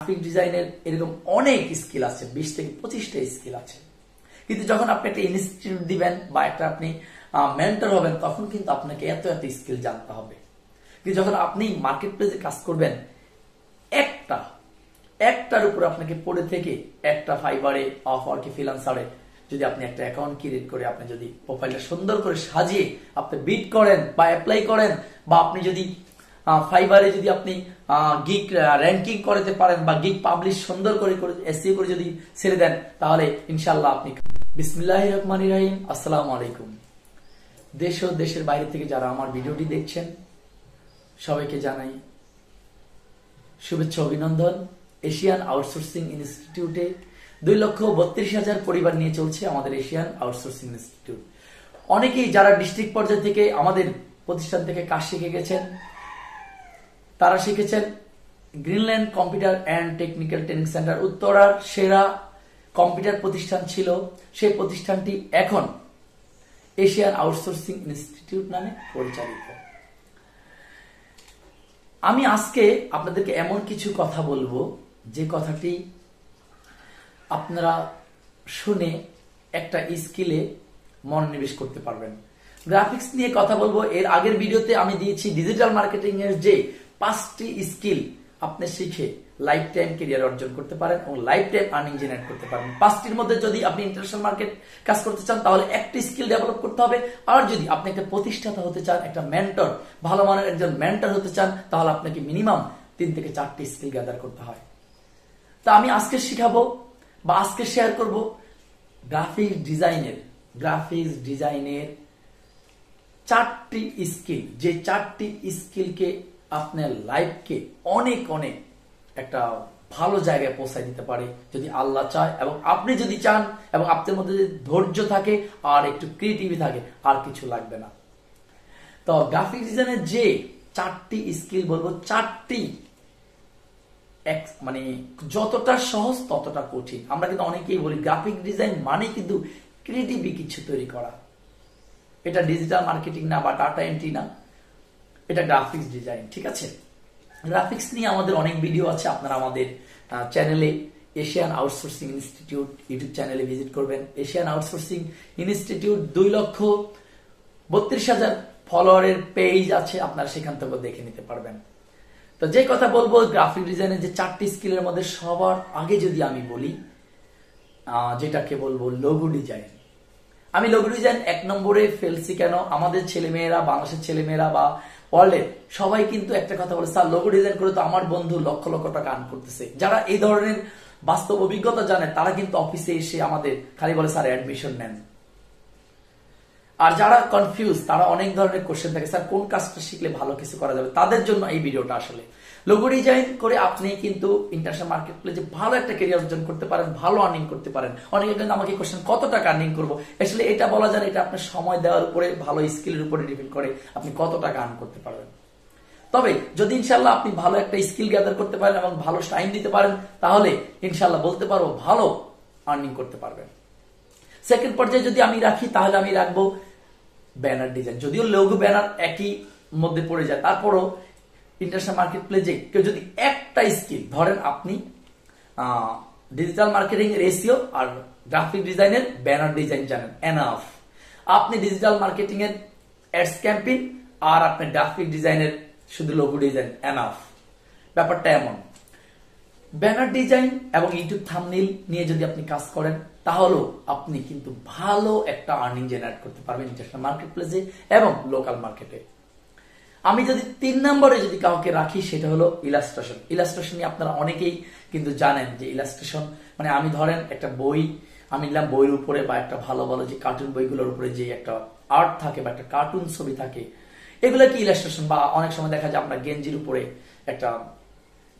Graphic ডিজাইনের এরকম অনেক স্কিল আছে, 20 থেকে 25টা স্কিল আছে। কিন্তু যখন আপনি একটা ইনস্টিটিউট দিবেন বা একটা আপনি মেন্টর হবেন, তখন কিন্তু আপনাকে এত এত স্কিল জানতে হবে। কিন্তু যখন আপনি মার্কেট প্লেসে কাজ করবেন, একটার উপর আপনাকে পড়ে থেকে একটা ফাইবারে, আপওয়ার্কে, ফ্রিল্যান্সারে যদি আপনি একটা অ্যাকাউন্ট ক্রিয়েট করে আপনি যদি প্রোফাইলটা সুন্দর করে সাজিয়ে আপনি বিড করেন বা অ্যাপ্লাই করেন, বা আপনি যদি ফাইবারে যদি আপনি গিগ র্যাঙ্কিং করতে পারেন বা গিগ পাবলিশ সুন্দর করে এসইও করে যদি ছেড়ে দেন, তাহলে ইনশাআল্লাহ আপনি। বিসমিল্লাহির রহমানির রহিম। আসসালামু আলাইকুম। দেশ ও দেশের বাইরে থেকে যারা আমার ভিডিওটি দেখছেন, সবাইকে জানাই শুভেচ্ছা, অভিনন্দন। এশিয়ান আউটসোর্সিং ইনস্টিটিউটে 2,32,000 পরিবার নিয়ে চলছে আমাদের এশিয়ান আউটসোর্সিং ইনস্টিটিউট। অনেকেই যারা ডিস্ট্রিক্ট পর্যায় থেকে আমাদের প্রতিষ্ঠান থেকে কাজ শিখে গেছেন, তারা শিখেছেন Greenland computer and technical training centre, উত্তরার সেরা কম্পিউটার প্রতিষ্ঠান ছিল। সেই প্রতিষ্ঠানটি এখন এশিয়ান আউটসোর্সিং ইনস্টিটিউট নামে পরিচালিত। আমি আজকে আপনাদেরকে এমন কিছু কথা বলবো যে কথাটি আপনারা শুনে একটা স্কিলে মনোনিবেশ করতে পারবেন। গ্রাফিক্স নিয়ে কথা বলবো। এর আগের ভিডিওতে আমি দিয়েছি ডিজিটাল মার্কেটিং এর যে 5টি স্কিল আপনি শিখে লাইফ টাইম ক্যারিয়ার অর্জন করতে পারেন এবং লাইফ টাইম আর্নিং জেনারেট করতে পারেন। 5টির মধ্যে যদি আপনি ইন্টারন্যাশনাল মার্কেট কাজ করতে চান, তাহলে একটি স্কিল ডেভেলপ করতে হবে। আর যদি আপনি একটা প্রতিষ্ঠাতা হতে চান, একটা মেন্টর, ভালো মানের একজন মেন্টর হতে চান, তাহলে আপনাকে মিনিমাম 3 থেকে 4টি স্কিল গ্যাদার করতে হয়। তা আমি আজকে শিখাবো বা আজকে শেয়ার করব গ্রাফিক্স ডিজাইনের 4টি স্কিল, যে 4টি স্কিলকে আপনার লাইফকে অনেক অনেক একটা ভালো জায়গায় পৌঁছায় দিতে পারে যদি আল্লাহ চায় এবং আপনি যদি চান এবং আপনার মধ্যে যদি ধৈর্য থাকে আর একটু ক্রিয়েটিভিটি থাকে, আর কিছু লাগবে না। তো গ্রাফিক ডিজাইনের যে 4টি স্কিল বলবো, 4টি মানে যতটা সহজ ততটা কঠিন। আমরা কিন্তু অনেকেই বলি গ্রাফিক ডিজাইন মানে কিন্তু ক্রিয়েটিভ কিছু তৈরি করা। এটা ডিজিটাল মার্কেটিং না বা ডাটা এন্ট্রি না, এটা গ্রাফিক্স ডিজাইন। ঠিক আছে, গ্রাফিক্স নিয়ে আমাদের অনেক ভিডিও আছে। আপনারা আমাদের চ্যানেলে এশিয়ান আউটসোর্সিং ইনস্টিটিউট ইউটিউব চ্যানেলে ভিজিট করবেন। এশিয়ান আউটসোর্সিং ইনস্টিটিউট 2,32,000 ফলোয়ারের পেজ আছে, আপনারা সেখান থেকে দেখে নিতে পারবেন। তো যে কথা বলবো গ্রাফিক ডিজাইনের যে 4টি স্কিলের মধ্যে সবার আগে যদি আমি বলি, যেটাকে বলবো লোগো ডিজাইন। আমি লোগো ডিজাইন 1 নম্বরে ফেলছি কেন? আমাদের ছেলেমেয়েরা, বাংলাদেশের ছেলেমেয়েরা বা ওয়ার্ল্ডের সবাই কিন্তু একটা কথা বলে, স্যার লোগো ডিজাইন করে তো আমার বন্ধু লক্ষ লক্ষ টাকা আর্ন করতেছে। যারা এই ধরনের বাস্তব অভিজ্ঞতা জানে তারা কিন্তু অফিসে এসে আমাদের খালি বলে, স্যার অ্যাডমিশন নেন। আর যারা কনফিউজ, তারা অনেক ধরনের কোশ্চেন থাকে, স্যার কোন কাজটা শিখলে ভালো কিছু করা যাবে, তাদের জন্য এই ভিডিওটা। আসলে লোগো ডিজাইন করে আপনি কিন্তু ইন্টারন্যাশনাল মার্কেট প্লেসে ভালো একটা ক্যারিয়ার অর্জন করতে পারেন, ভালো আর্নিং করতে পারেন। অনেকে কিন্তু আমাকে কোশ্চেন, কত টাকা আর্নিং করবো? আসলে এটা বলা যায়, এটা আপনার সময় দেওয়ার উপরে, ভালো স্কিলের উপরে ডিপেন্ড করে আপনি কত টাকা আর্ন করতে পারবেন। তবে যদি ইনশাল্লাহ আপনি ভালো একটা স্কিল গ্যাদার করতে পারেন এবং ভালো টাইম দিতে পারেন, তাহলে ইনশাল্লাহ বলতে পারবো ভালো আর্নিং করতে পারবেন। সেকেন্ড পর্যায়ে যদি আমি রাখি, তাহলে আমি রাখবো ব্যানার ডিজাইন। যদিও লোগো ব্যানার একই মধ্যে পড়ে যায়, তারপরও ইন্টারন্যাশনাল মার্কেট প্লেসে কেউ যদি একটা স্কিল ধরেন, আপনি ডিজিটাল মার্কেটিং এর এসইও আর গ্রাফিক ডিজাইনের ব্যানার ডিজাইন জানেন, এনাফ। আপনি ডিজিটাল মার্কেটিং এর অ্যাডস ক্যাম্পেইন আর আপনি গ্রাফিক ডিজাইনের শুধু লোগো ডিজাইন, এনাফ। ব্যাপারটা এমন। ব্যানার ডিজাইন এবং ইউটিউব থাম্বনেইল নিয়ে যদি আপনি কাজ করেন, তাহলেও আপনি কিন্তু ভালো একটা আর্নিং জেনারেট করতে পারবেন ইন্টারন্যাশনাল মার্কেট প্লেসে এবং লোকাল মার্কেটে। আমি যদি 3 নম্বরে যদি কাউকে রাখি, সেটা হলো ইলাস্ট্রেশন। ইলাস্ট্রেশন নিয়ে আপনারা অনেকেই কিন্তু জানেন যে ইলাস্ট্রেশন মানে, আমি ধরেন একটা বই আমি নিলাম, বইয়ের উপরে বা একটা ভালো ভালো যে কার্টুন বইগুলোর উপরে যে একটা আর্ট থাকে বা একটা কার্টুন ছবি থাকে, এগুলো কি ইলাস্ট্রেশন। বা অনেক সময় দেখা যায় আপনার গেঞ্জির উপরে একটা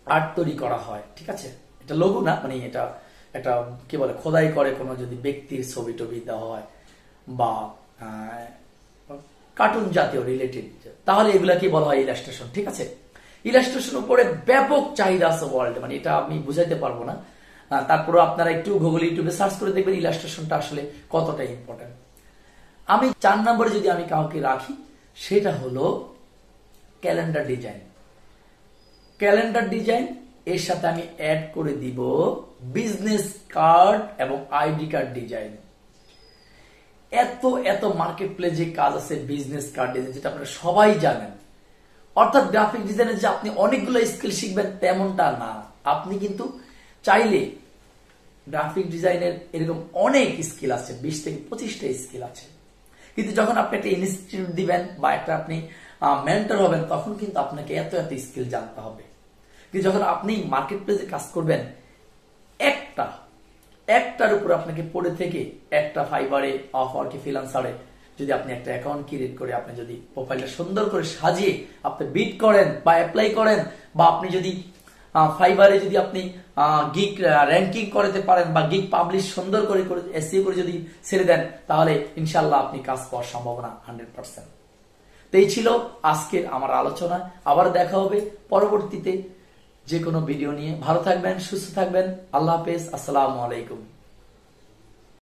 আর্ট তৈরি করা হয়, ঠিক আছে, এটা লোগো না, মানে এটা একটা কি বলে, খোদাই করে কোনো যদি ব্যক্তির ছবি টবি দেওয়া হয় বা কার্টুন জাতীয় রিলেটেড, তাহলে এগুলাকে বলা হয় ইলাস্ট্রেশন। ঠিক আছে, ইলাস্ট্রেশন উপরে ব্যাপক চাহিদা আছে ওয়ার্ল্ডে, মানে এটা আমি বুঝাইতে পারবো না। তারপরে আপনারা একটু গুগল, ইউটিউবে সার্চ করে দেখবেন ইলাস্ট্রেশনটা আসলে কতটা ইম্পর্টেন্ট। আমি 4 নম্বরে যদি আমি কাউকে রাখি, সেটা হলো ক্যালেন্ডার ডিজাইন। ক্যালেন্ডার ডিজাইন এর সাথে আমি অ্যাড করে দিব বিজনেস কার্ড এবং আইডি কার্ড ডিজাইন। এত এত মার্কেট প্লেসে কাজ আছে বিজনেস কার্ড ডিজাইন, যেটা আপনারা সবাই জানেন। অর্থাৎ গ্রাফিক ডিজাইনের যে আপনি অনেকগুলো স্কিল শিখবেন তেমনটা না। আপনি কিন্তু চাইলে গ্রাফিক ডিজাইনের এরকম অনেক স্কিল আছে, 20 থেকে 25টা স্কিল আছে। কিন্তু যখন আপনি একটা ইনস্টিটিউট দিবেন বা একটা আপনি মেন্টর হবেন, তখন কিন্তু আপনাকে এত এত স্কিল জানতে হবে। কিন্তু যখন আপনি মার্কেট প্লেসে কাজ করবেন, একটার উপর আপনাকে পড়ে থেকে একটা ফাইবারে, আপওয়ার্কে, ফ্রিল্যান্সারে যদি আপনি একটা অ্যাকাউন্ট ক্রিয়েট করে আপনি যদি প্রোফাইলটা সুন্দর করে সাজিয়ে আপনি বিড করেন বা অ্যাপ্লাই করেন, বা আপনি যদি ফাইবারে যদি আপনি গিগ র্যাঙ্কিং করতে পারেন বা গিগ পাবলিশ সুন্দর করে এসইও করে যদি ছেড়ে দেন, তাহলে ইনশাল্লাহ আপনি কাজ পাওয়ার সম্ভাবনা 100%। তো এই ছিল আজকের আমার আলোচনা। আবার দেখা হবে পরবর্তীতে যে কোনো ভিডিও নিয়ে। ভালো থাকবেন, সুস্থ থাকবেন। আল্লাহ হাফেজ, আসসালামু আলাইকুম।